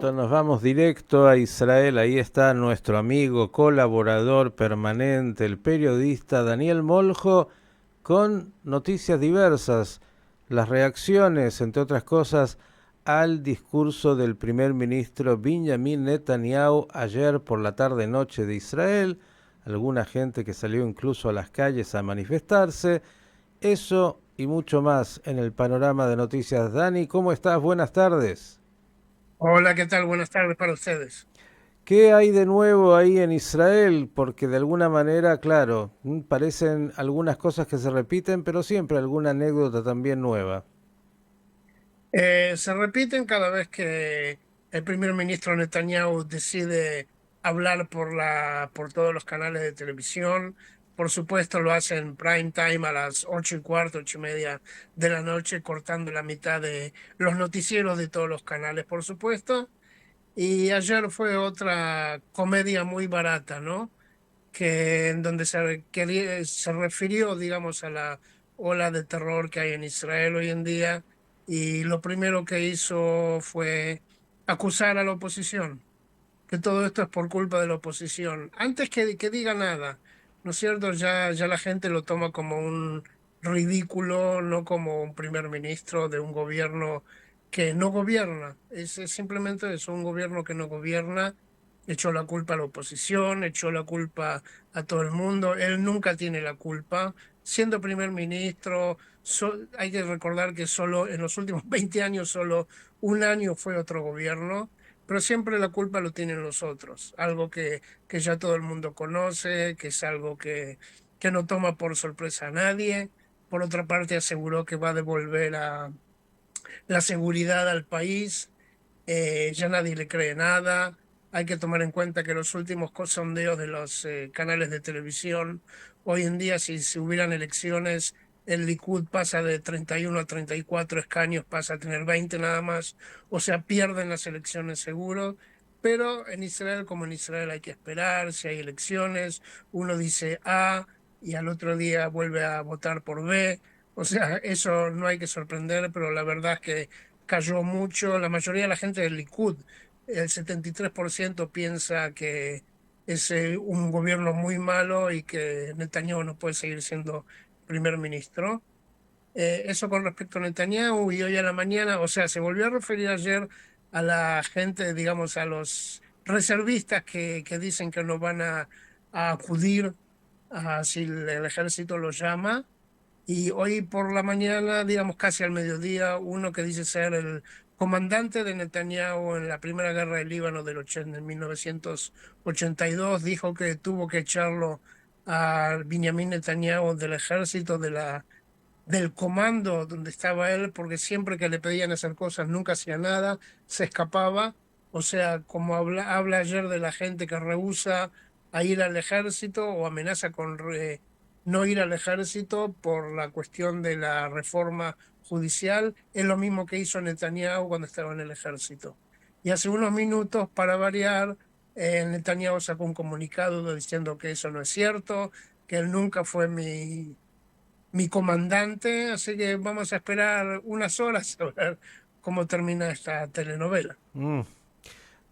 momento nos vamos directo a Israel. Ahí está nuestro amigo, colaborador permanente, el periodista Daniel Moljo, con noticias diversas, las reacciones, entre otras cosas, al discurso del primer ministro Benjamin Netanyahu ayer por la tarde-noche de Israel, alguna gente que salió incluso a las calles a manifestarse, eso y mucho más en el panorama de noticias. Dani, ¿cómo estás? Buenas tardes. Hola, ¿qué tal? Buenas tardes para ustedes. ¿Qué hay de nuevo ahí en Israel? Porque de alguna manera, claro, parecen algunas cosas que se repiten, pero siempre alguna anécdota también nueva. Se repiten cada vez que el primer ministro Netanyahu decide hablar por todos los canales de televisión. Por supuesto, lo hace en prime time a las 8:15, 8:30 de la noche, cortando la mitad de los noticieros de todos los canales, por supuesto. Y ayer fue otra comedia muy barata, ¿no? Que en donde se refirió, digamos, a la ola de terror que hay en Israel hoy en día, y lo primero que hizo fue acusar a la oposición, que todo esto es por culpa de la oposición. Antes que diga nada, ¿no es cierto? Ya la gente lo toma como un ridículo, no como un primer ministro de un gobierno que no gobierna. Es simplemente eso, un gobierno que no gobierna. Echó la culpa a la oposición, echó la culpa a todo el mundo. Él nunca tiene la culpa. Siendo primer ministro, hay que recordar que solo en los últimos 20 años, solo un año fue otro gobierno, pero siempre la culpa lo tienen los otros, algo que ya todo el mundo conoce, que es algo que no toma por sorpresa a nadie. Por otra parte, aseguró que va a devolver la seguridad al país. Ya nadie le cree nada. Hay que tomar en cuenta que los últimos sondeos de los canales de televisión, hoy en día, si hubieran elecciones, el Likud pasa de 31 a 34 escaños, pasa a tener 20 nada más, o sea, pierden las elecciones seguro. Pero en Israel, como en Israel, hay que esperar. Si hay elecciones, uno dice A y al otro día vuelve a votar por B. O sea, eso no hay que sorprender, pero la verdad es que cayó mucho. La mayoría de la gente del Likud, el 73% piensa que es un gobierno muy malo y que Netanyahu no puede seguir siendo primer ministro. Eso con respecto a Netanyahu. Y hoy a la mañana, o sea, se volvió a referir ayer a la gente, digamos, a los reservistas que dicen que no van a acudir si el ejército los llama. Y hoy por la mañana, digamos casi al mediodía, uno que dice ser el comandante de Netanyahu en la primera guerra del Líbano en 1982, dijo que tuvo que echarlo a Benjamin Netanyahu del ejército, del comando donde estaba él, porque siempre que le pedían hacer cosas nunca hacía nada, se escapaba. O sea, como habla ayer de la gente que rehúsa a ir al ejército o amenaza con no ir al ejército por la cuestión de la reforma judicial, es lo mismo que hizo Netanyahu cuando estaba en el ejército. Y hace unos minutos, para variar, Netanyahu sacó un comunicado diciendo que eso no es cierto, que él nunca fue mi comandante, así que vamos a esperar unas horas a ver cómo termina esta telenovela. Mm,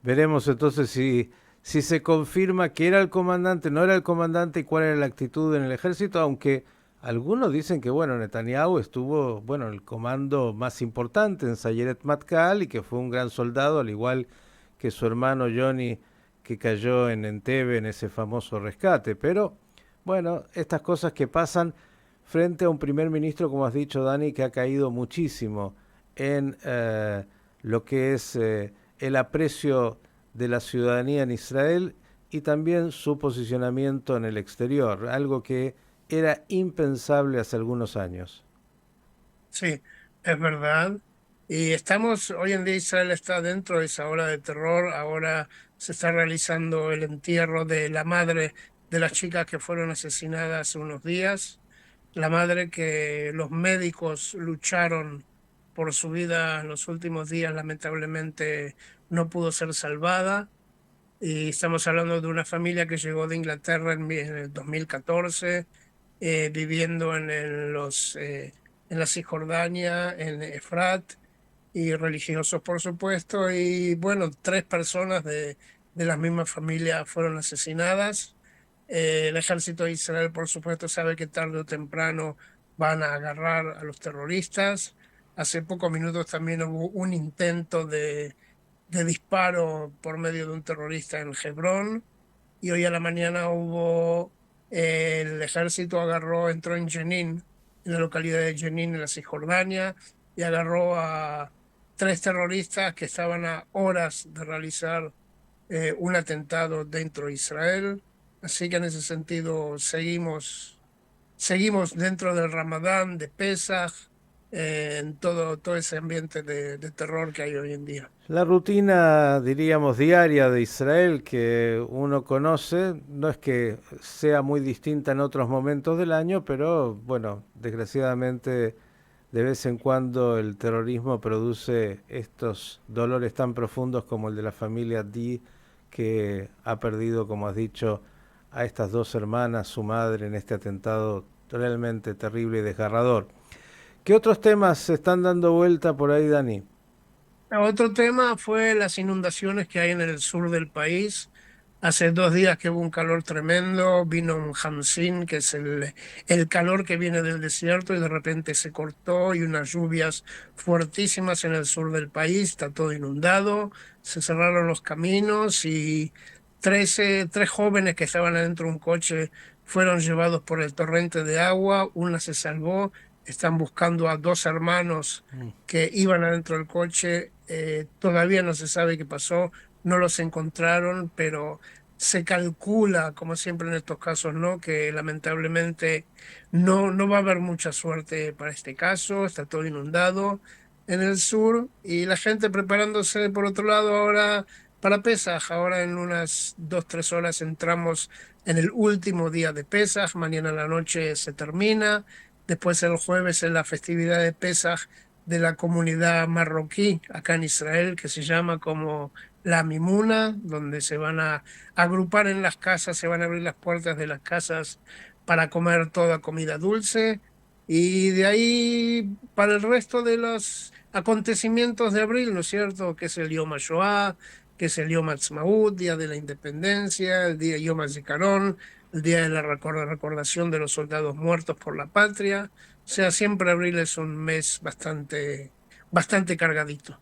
Veremos entonces si se confirma que era el comandante, no era el comandante y cuál era la actitud en el ejército, aunque algunos dicen que, bueno, Netanyahu estuvo, bueno, en el comando más importante en Sayeret Matkal y que fue un gran soldado, al igual que su hermano Johnny, que cayó en Entebbe en ese famoso rescate. Pero, bueno, estas cosas que pasan frente a un primer ministro, como has dicho, Dani, que ha caído muchísimo en lo que es el aprecio de la ciudadanía en Israel y también su posicionamiento en el exterior, algo que era impensable hace algunos años. Sí, es verdad. Y estamos, hoy en día Israel está dentro de esa ola de terror. Ahora se está realizando el entierro de la madre de las chicas que fueron asesinadas hace unos días. La madre que los médicos lucharon por su vida en los últimos días, lamentablemente no pudo ser salvada. Y estamos hablando de una familia que llegó de Inglaterra en el 2014, viviendo en la Cisjordania, en Efrat, y religiosos, por supuesto, y bueno, 3 personas de la misma familia fueron asesinadas. El ejército de Israel, por supuesto, sabe que tarde o temprano van a agarrar a los terroristas. Hace pocos minutos también hubo un intento de disparo por medio de un terrorista en Hebrón, y hoy a la mañana el ejército entró en Jenin, en la localidad de Jenin, en la Cisjordania, y agarró a 3 terroristas que estaban a horas de realizar un atentado dentro de Israel. Así que en ese sentido seguimos dentro del Ramadán, de Pesaj, en todo ese ambiente de terror que hay hoy en día. La rutina, diríamos, diaria de Israel que uno conoce, no es que sea muy distinta en otros momentos del año, pero bueno, desgraciadamente de vez en cuando el terrorismo produce estos dolores tan profundos como el de la familia Di, que ha perdido, como has dicho, a estas 2 hermanas, su madre, en este atentado realmente terrible y desgarrador. ¿Qué otros temas se están dando vuelta por ahí, Dani? Otro tema fue las inundaciones que hay en el sur del país. Hace 2 días que hubo un calor tremendo, vino un Hamsin, que es el calor que viene del desierto, y de repente se cortó, y unas lluvias fuertísimas en el sur del país, está todo inundado, se cerraron los caminos y 3 jóvenes que estaban adentro de un coche fueron llevados por el torrente de agua, una se salvó, están buscando a 2 hermanos que iban adentro del coche, todavía no se sabe qué pasó, no los encontraron, pero se calcula, como siempre en estos casos, ¿no?, que lamentablemente no va a haber mucha suerte para este caso, está todo inundado en el sur, y la gente preparándose por otro lado ahora para Pesaj. Ahora en unas 2, 3 horas entramos en el último día de Pesaj, mañana a la noche se termina, después el jueves es la festividad de Pesaj de la comunidad marroquí acá en Israel, que se llama como la Mimuna, donde se van a agrupar en las casas, se van a abrir las puertas de las casas para comer toda comida dulce. Y de ahí para el resto de los acontecimientos de abril, ¿no es cierto?, que es el Yom HaShoah, que es el Yom Ha'atzmaut, Día de la Independencia, el día Yom HaZikaron, el día de la recordación de los soldados muertos por la patria. O sea, siempre abril es un mes bastante cargadito.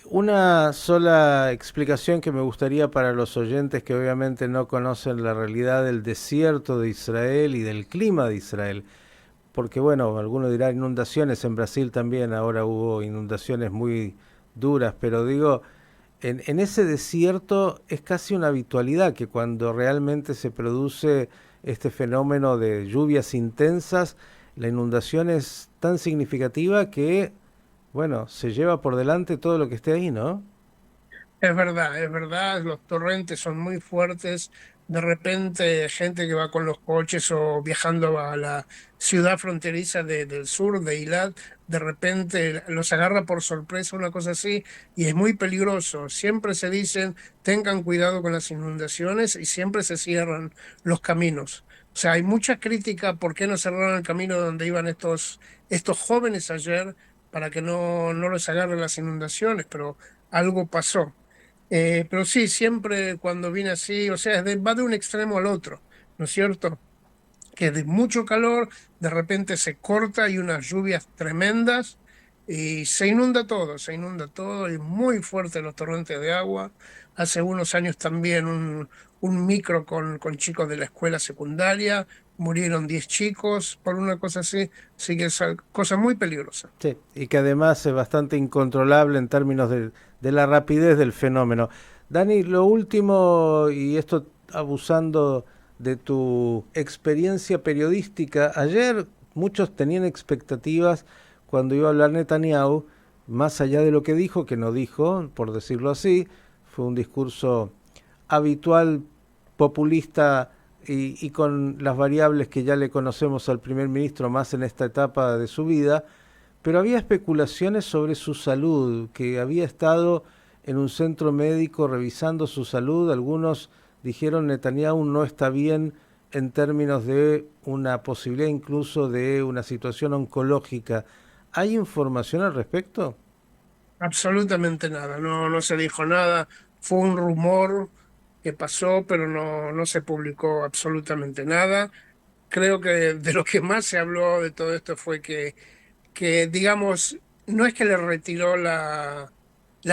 Una sola explicación que me gustaría para los oyentes que obviamente no conocen la realidad del desierto de Israel y del clima de Israel. Porque bueno, algunos dirán inundaciones, en Brasil también ahora hubo inundaciones muy duras, pero digo, en ese desierto es casi una habitualidad que cuando realmente se produce este fenómeno de lluvias intensas, la inundación es tan significativa que, bueno, se lleva por delante todo lo que esté ahí, ¿no? Es verdad, los torrentes son muy fuertes. De repente, gente que va con los coches o viajando a la ciudad fronteriza del sur, de Eilat, de repente los agarra por sorpresa, una cosa así, y es muy peligroso. Siempre se dicen, tengan cuidado con las inundaciones, y siempre se cierran los caminos. O sea, hay mucha crítica por qué no cerraron el camino donde iban estos jóvenes ayer para que no los agarren las inundaciones, pero algo pasó. Pero sí, siempre cuando viene así, o sea, va de un extremo al otro, ¿no es cierto? Que de mucho calor, de repente se corta y unas lluvias tremendas y se inunda todo y muy fuerte los torrentes de agua. Hace unos años también un micro con chicos de la escuela secundaria, murieron 10 chicos por una cosa así, así que es cosa muy peligrosa. Sí, y que además es bastante incontrolable en términos de la rapidez del fenómeno. Dani, lo último, y esto abusando de tu experiencia periodística, ayer muchos tenían expectativas cuando iba a hablar Netanyahu, más allá de lo que dijo, que no dijo, por decirlo así, fue un discurso habitual, populista y con las variables que ya le conocemos al primer ministro más en esta etapa de su vida, pero había especulaciones sobre su salud, que había estado en un centro médico revisando su salud. Algunos dijeron Netanyahu no está bien en términos de una posibilidad incluso de una situación oncológica. ¿Hay información al respecto? absolutamente nada, no, no se dijo nada, fue un rumor que pasó, pero no, no se publicó absolutamente nada. Creo que de lo que más se habló de todo esto fue que digamos, no es que le retiró la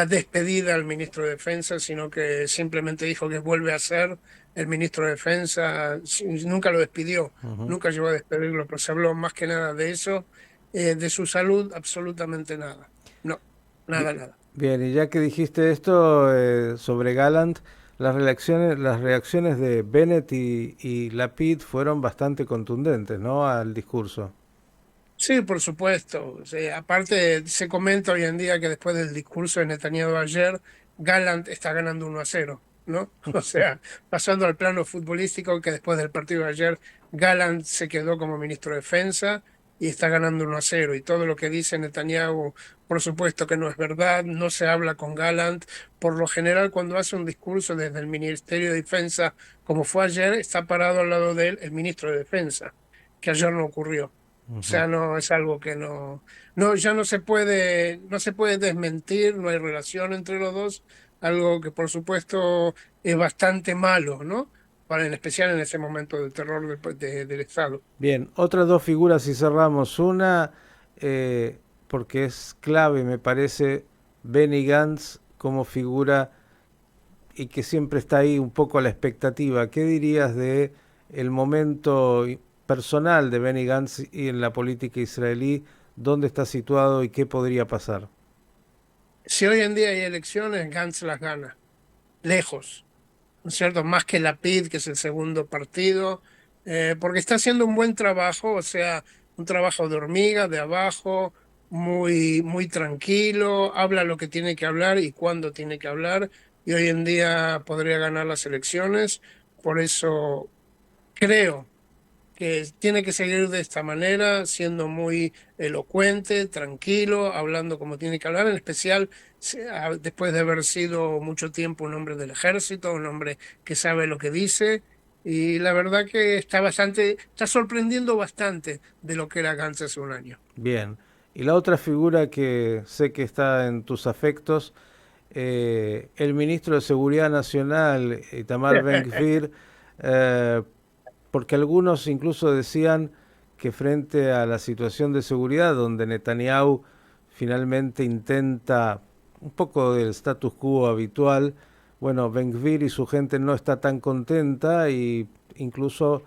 despedida al ministro de Defensa, sino que simplemente dijo que vuelve a ser el ministro de Defensa. Nunca lo despidió, Ujú. nunca llegó a despedirlo, pero se habló más que nada de eso. De su salud, absolutamente nada. No, Bi- nada, nada. Bien, y ya que dijiste esto sobre Gallant, las reacciones de Bennett y Lapid fueron bastante contundentes, ¿no? Al discurso. Sí, por supuesto. O sea, aparte, se comenta hoy en día que después del discurso de Netanyahu ayer, Gallant está ganando 1-0, ¿no? O sea, pasando al plano futbolístico, que después del partido de ayer, Gallant se quedó como ministro de Defensa y está ganando 1-0. Y todo lo que dice Netanyahu, por supuesto que no es verdad, no se habla con Gallant. Por lo general, cuando hace un discurso desde el Ministerio de Defensa, como fue ayer, está parado al lado de él el ministro de Defensa, que ayer no ocurrió. O Ujú. sea, no es algo que no, no, ya no se puede desmentir, no hay relación entre los dos, algo que por supuesto es bastante malo, ¿no? Para, en especial en ese momento de terror del Estado. Bien, otras dos figuras y cerramos. Una, porque es clave, me parece, Benny Gantz como figura y que siempre está ahí un poco a la expectativa. ¿Qué dirías de el momento personal de Benny Gantz y en la política israelí? ¿Dónde está situado y qué podría pasar? Si hoy en día hay elecciones, Gantz las gana, lejos, ¿no es cierto? Más que la PID, que es el segundo partido, porque está haciendo un buen trabajo, o sea, un trabajo de hormiga, de abajo, muy, muy tranquilo, habla lo que tiene que hablar y cuándo tiene que hablar, y hoy en día podría ganar las elecciones. Por eso creo que tiene que seguir de esta manera, siendo muy elocuente, tranquilo, hablando como tiene que hablar, en especial después de haber sido mucho tiempo un hombre del ejército, un hombre que sabe lo que dice. Y la verdad que está sorprendiendo bastante de lo que era Gantz hace un año. Bien. Y la otra figura que sé que está en tus afectos, el ministro de Seguridad Nacional, Itamar Ben-Gvir, eh, porque algunos incluso decían que frente a la situación de seguridad, donde Netanyahu finalmente intenta un poco del status quo habitual, bueno, Ben-Gvir y su gente no está tan contenta y incluso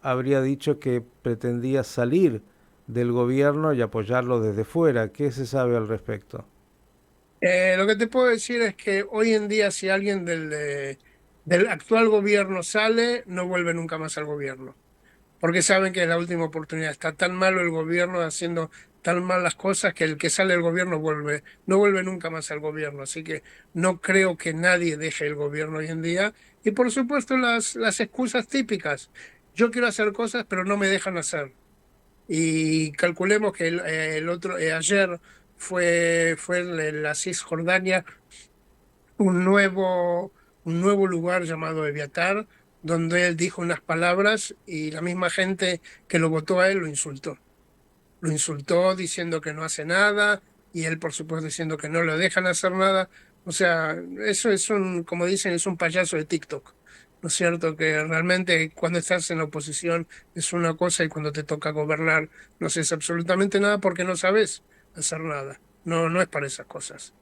habría dicho que pretendía salir del gobierno y apoyarlo desde fuera. ¿Qué se sabe al respecto? Lo que te puedo decir es que hoy en día si alguien del actual gobierno sale, no vuelve nunca más al gobierno, porque saben que es la última oportunidad. Está tan malo el gobierno haciendo tan mal las cosas que el que sale del gobierno no vuelve nunca más al gobierno. Así que no creo que nadie deje el gobierno hoy en día. Y por supuesto las excusas típicas. Yo quiero hacer cosas, pero no me dejan hacer. Y calculemos que ayer fue en la Cisjordania un nuevo lugar llamado Eviatar, donde él dijo unas palabras y la misma gente que lo votó a él lo insultó. Lo insultó diciendo que no hace nada y él, por supuesto, diciendo que no lo dejan hacer nada. O sea, eso es como dicen, es un payaso de TikTok. ¿No es cierto? Que realmente cuando estás en la oposición es una cosa y cuando te toca gobernar no haces absolutamente nada porque no sabes hacer nada. No, no es para esas cosas.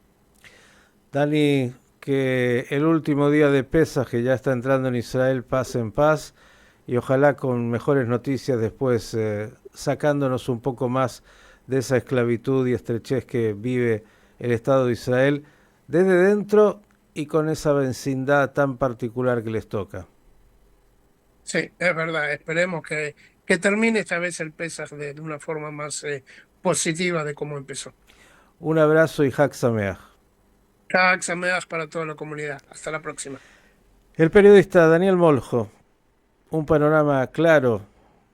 Dani, que el último día de Pesaj, que ya está entrando en Israel, pase en paz y ojalá con mejores noticias después, sacándonos un poco más de esa esclavitud y estrechez que vive el Estado de Israel desde dentro y con esa vecindad tan particular que les toca. Sí, es verdad. Esperemos que termine esta vez el Pesaj de una forma más positiva de cómo empezó. Un abrazo y Hag Sameach. Chag Sameach para toda la comunidad. Hasta la próxima. El periodista Daniel Moljo, un panorama claro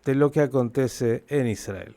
de lo que acontece en Israel.